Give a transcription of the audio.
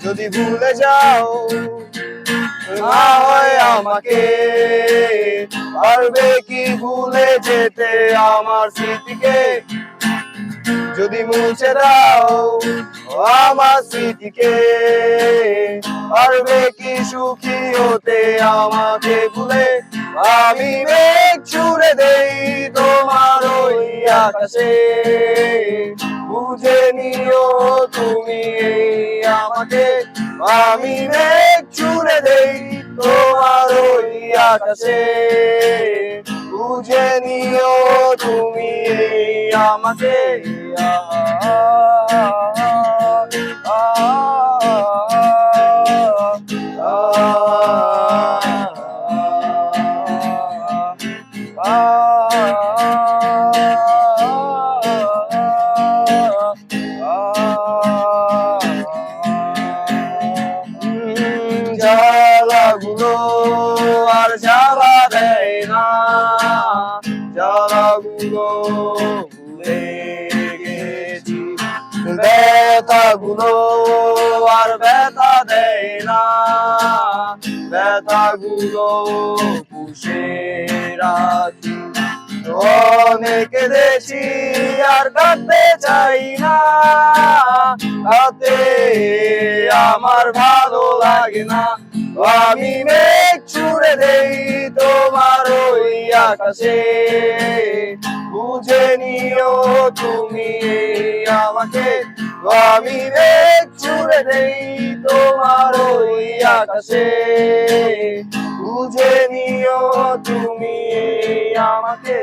যদি ভুলে যাও না হয় আমাকে, পারবে কি ভুলে যেতে আমার স্মৃতিকে? যদি মুছে দাও আমার স্মৃতিকে, পারবে কি সুখী হতে আমাকে ভুলে? আমি মেঘ ছুড়ে দেই তোমার ওই আকাশে, বুঝে নিও তুমি আমাকে। আমি মেঘ ছুড়ে দেই তোমার ওই আকাশে, বুঝে নিও তুমি আমাকে। জ্বালাগুলো আর জ্বালা দেয় না, জ্বালাগুলো ভুলে গেছি। ব্যথাগুলো আর ব্যথা দেয় না, ব্যথাগুলো পুষে রাখি। অনেক কেঁদেছি আর কাঁদতে চাই না, কাঁদতে আমার ভালো লাগে না। আমি মেঘ ছুড়ে দেই তোমার ওই আকাশে, বুঝে নিও তুমি আমাকে। আমি মেঘ ছুড়ে দেই তোমার ওই আকাশে, বুঝে নিও তুমি আমাকে।